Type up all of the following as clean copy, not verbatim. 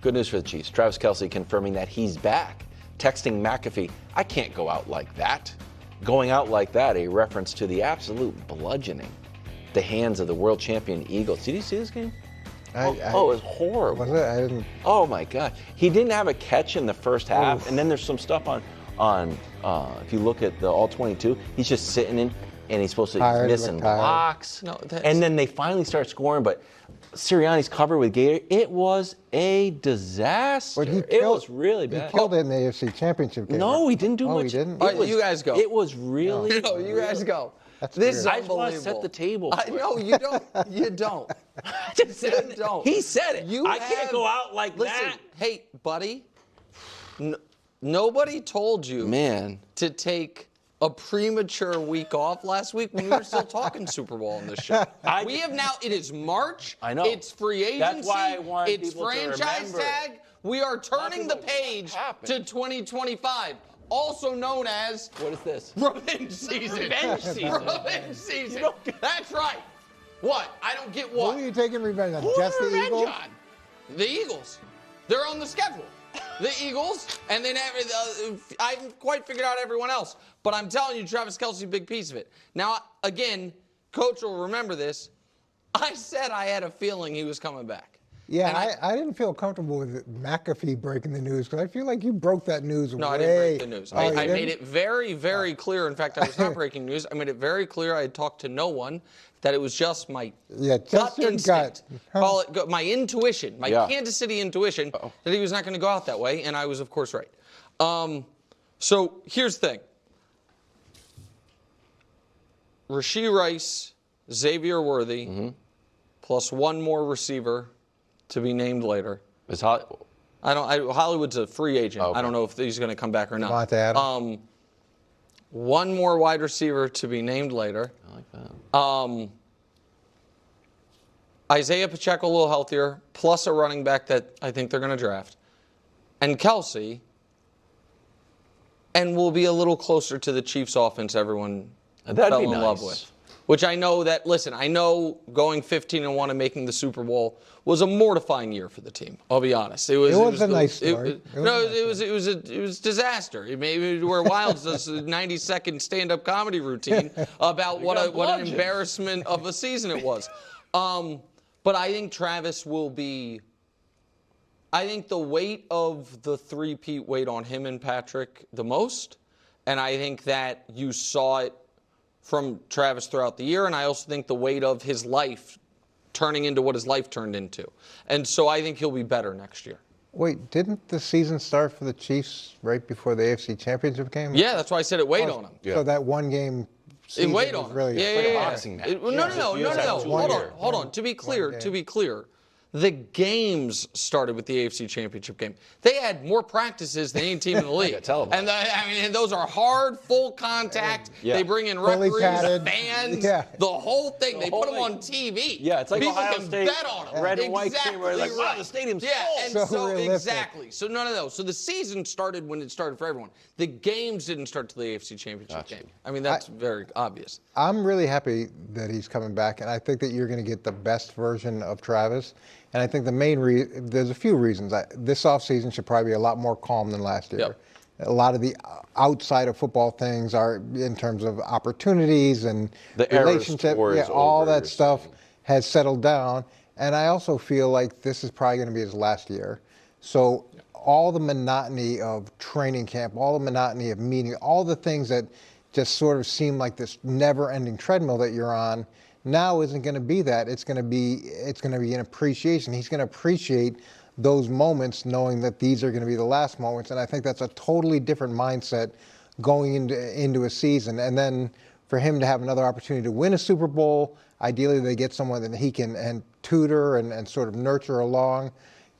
Good news for the Chiefs. Travis Kelce confirming that he's back. Texting McAfee, I can't go out like that. Going out like that, a reference to the absolute bludgeoning the hands of the world champion Eagles. Did you see this game? It was horrible. Was it? I didn't. Oh my God. He didn't have a catch in the first half, and then there's some stuff on if you look at the all 22, he's just sitting in, and he's supposed to be missing blocks. No, and then they finally start scoring, but Sirianni's cover with Gator, it was a disaster. It was really bad. He killed it in the AFC Championship game. No, he didn't do much. Oh, he didn't? All right, you guys go. It was really. No, you guys go. That's this weird. is I just want to unbelievable. set the table. I know you don't. You don't. You don't. He said it. I can't go out like listen, that. Hey, buddy. Nobody told you, to take a premature week off last week when we were still talking Super Bowl on this show. We have now. It is March. I know. It's free agency. That's why I want it's people to franchise remember. tag. We are turning the page to 2025. Also known as What is this? revenge season. Revenge season. Revenge season. That's right. What? I don't get what. Who are you taking revenge on? Who Just are the revenge Eagles? on? The Eagles. They're on the schedule. The Eagles, and then I haven't quite figured out everyone else. But I'm telling you, Travis Kelce, big piece of it. Now, again, Coach will remember this. I said I had a feeling he was coming back. Yeah, I didn't feel comfortable with McAfee breaking the news because I feel like you broke that news No, way. I didn't break the news. Oh, I made it very, very clear. In fact, I was not breaking news. I made it very clear. I had talked to no one. That it was just my gut your instinct. gut. Call it my intuition, my Kansas City intuition that he was not going to go out that way, and I was, of course, right. So here's the thing. Rashee Rice, Xavier Worthy, plus one more receiver to be named later. Hollywood's a free agent. Okay. I don't know if he's going to come back or not. Devontae Adams. One more wide receiver to be named later. I like that. Isaiah Pacheco a little healthier, plus a running back that I think they're going to draft. And Kelce, and we'll be a little closer to the Chiefs offense everyone fell in love with. Which I know that, listen, I know going 15-1 and making the Super Bowl was a mortifying year for the team. I'll be honest. It was a nice story. It was disaster. It made where Wilds does a 90-second stand-up comedy routine about what an embarrassment of a season it was. But I think Travis will be. I think the weight of the three-peat weighed on him and Patrick the most, and I think that you saw it from Travis throughout the year, and I also think the weight of his life turning into what his life turned into. And so I think he'll be better next year. Wait, didn't the season start for the Chiefs right before the AFC Championship game? Yeah, that's why I said it weighed on him. So that one game season It weighed was on him. really Yeah. boxing match. No. Hold on. To be clear. The games started with the AFC Championship game. They had more practices than any team in the league. And those are hard, full contact. Yeah. They bring in Fully referees, padded. fans, Yeah. the whole thing. They whole put them thing. on TV. Yeah, it's like people Ohio can State, bet on them. red and white exactly team where like, wow, right. the stadium's and So so realistic. exactly. So none of those. So the season started when it started for everyone. The games didn't start till the AFC Championship game. I mean, that's very obvious. I'm really happy that he's coming back, and I think that you're going to get the best version of Travis. And I think the main there's a few reasons. This offseason should probably be a lot more calm than last year. Yep. A lot of the outside of football things are in terms of opportunities and The era relationship. score is all over, that you're stuff saying. has settled down. And I also feel like this is probably going to be his last year. So all the monotony of training camp, all the monotony of meeting, all the things that just sort of seem like this never-ending treadmill that you're on, now isn't going to be that. It's going to be an appreciation. He's going to appreciate those moments knowing that these are going to be the last moments. And I think that's a totally different mindset going into a season. And then for him to have another opportunity to win a Super Bowl, ideally they get someone that he can tutor and sort of nurture along.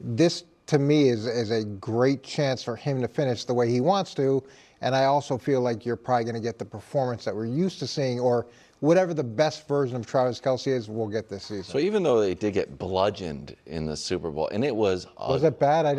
This, to me, is a great chance for him to finish the way he wants to. And I also feel like you're probably going to get the performance that we're used to seeing, or whatever the best version of Travis Kelce is, we'll get this season. So even though they did get bludgeoned in the Super Bowl, and it was it bad? I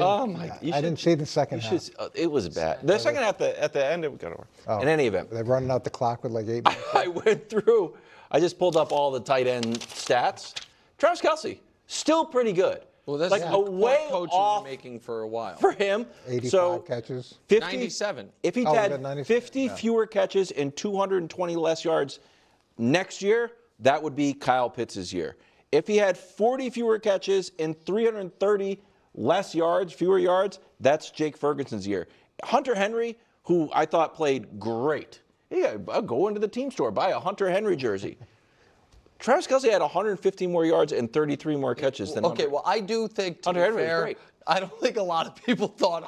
didn't see the second half. It was bad. The second half, at the end, it got over. In any event, They're running out the clock with like 8 minutes. I went through. I just pulled up all the tight end stats. Travis Kelce, still pretty good. Well, that's like the way coach off making for a while. for him. 85 catches. 50, 97. If he'd Oh, had was that 97? 50 Yeah. fewer catches and 220 less yards next year, that would be Kyle Pitts' year. If he had 40 fewer catches and 330 less yards, fewer yards, that's Jake Ferguson's year. Hunter Henry, who I thought played great. Yeah, I'll go into the team store, buy a Hunter Henry jersey. Travis Kelce had 150 more yards and 33 more catches than Okay, Hunter. well, I do think, to Hunter be Henry was fair, great. I don't think a lot of people thought,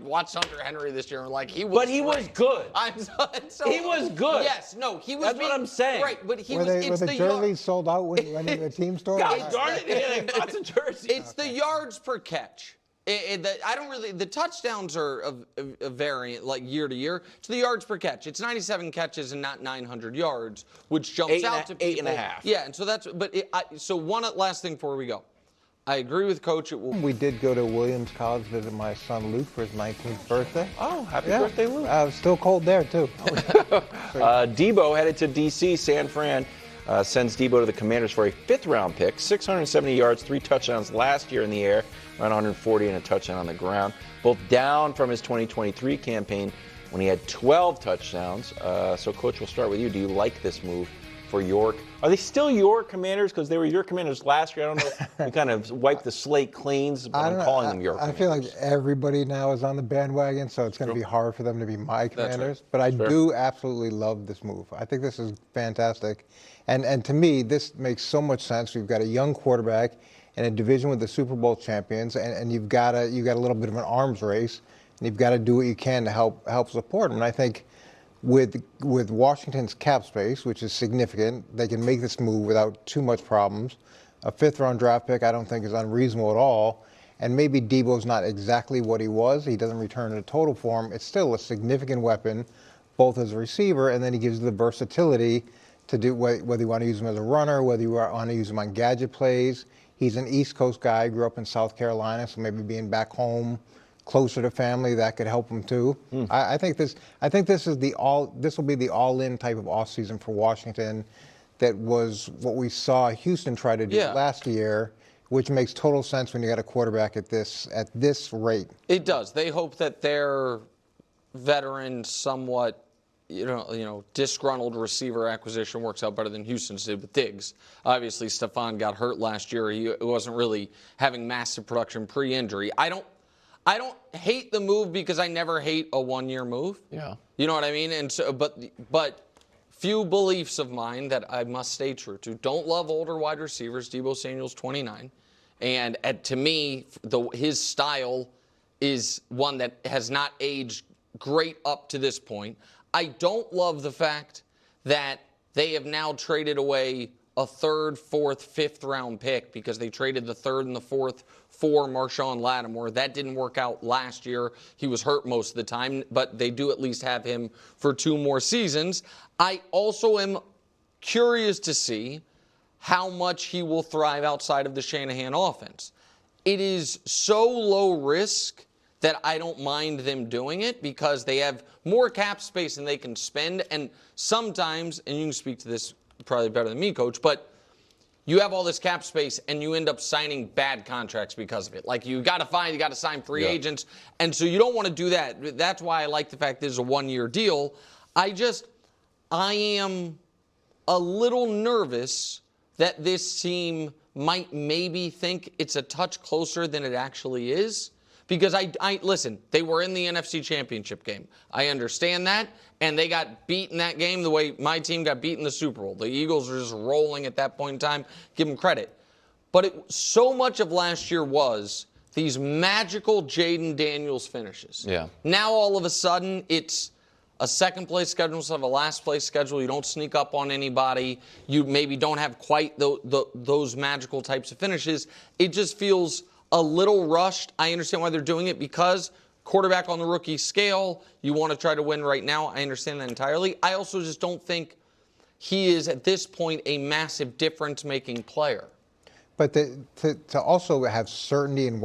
watched Hunter Henry this year and like, he was But he was great. good. So, He was good. Yes, no, he was. That's what I'm saying. Right, but he Were was. the the jerseys sold out when you went into the team store? God darn it, he had lots of jerseys. It's the yards per catch. I don't really. The touchdowns are a variant, like year to year. It's the yards per catch. It's 97 catches and not 900 yards, which jumps out to people. 8.5. Yeah, and so that's. But so one last thing before we go. I agree with Coach. We did go to Williams College, visit my son Luke for his 19th birthday. Oh, happy birthday, Luke. I was still cold there, too. Debo headed to D.C. San Fran sends Debo to the Commanders for a fifth-round pick, 670 yards, 3 touchdowns last year in the air, around 140 and a touchdown on the ground, both down from his 2023 campaign when he had 12 touchdowns. So, Coach, we'll start with you. Do you like this move for York? Are they still your Commanders? Because they were your Commanders last year. I don't know if you kind of wiped the slate cleans, but I'm calling them your Commanders. I feel like everybody now is on the bandwagon, so it's going to be hard for them to be my Commanders. right. But I do absolutely love this move. I think this is fantastic. And to me, this makes so much sense. We've got a young quarterback in a division with the Super Bowl champions, and you've got a little bit of an arms race, and you've got to do what you can to help support them. And I think with Washington's cap space, which is significant, they can make this move without too much problems. A fifth-round draft pick I don't think is unreasonable at all. And maybe Debo's not exactly what he was. He doesn't return to total form. It's still a significant weapon, both as a receiver, and then he gives you the versatility to do whether you want to use him as a runner, whether you want to use him on gadget plays. He's an East Coast guy, grew up in South Carolina, so maybe being back home, closer to family, that could help him too. I think this will be the all-in type of offseason for Washington. That was what we saw Houston try to do last year, which makes total sense when you got a quarterback at this rate. It does. They hope that their veteran, somewhat, disgruntled receiver acquisition works out better than Houston's did with Diggs. Obviously, Stephon got hurt last year. He wasn't really having massive production pre-injury. I don't hate the move because I never hate a one-year move. Yeah. You know what I mean? And so, but few beliefs of mine that I must stay true to. Don't love older wide receivers. Deebo Samuel's 29. And to me, his style is one that has not aged great up to this point. I don't love the fact that they have now traded away a third, fourth, fifth-round pick because they traded the third and the fourth for Marshawn Lattimore. That didn't work out last year. He was hurt most of the time, but they do at least have him for 2 more seasons. I also am curious to see how much he will thrive outside of the Shanahan offense. It is so low risk that I don't mind them doing it because they have more cap space than they can spend. And sometimes, and you can speak to this probably better than me, Coach, but you have all this cap space and you end up signing bad contracts because of it. Like you got to sign free agents. And so you don't want to do that. That's why I like the fact this is a 1-year deal. I am a little nervous that this team might maybe think it's a touch closer than it actually is. Because listen, they were in the NFC Championship game. I understand that, and they got beat in that game the way my team got beat in the Super Bowl. The Eagles were just rolling at that point in time. Give them credit. But so much of last year was these magical Jaden Daniels finishes. Yeah. Now all of a sudden it's a second-place schedule instead of a last-place schedule. You don't sneak up on anybody. You maybe don't have quite those magical types of finishes. It just feels a little rushed. I understand why they're doing it because quarterback on the rookie scale, you want to try to win right now. I understand that entirely. I also just don't think he is, at this point, a massive difference-making player. But to also have certainty in what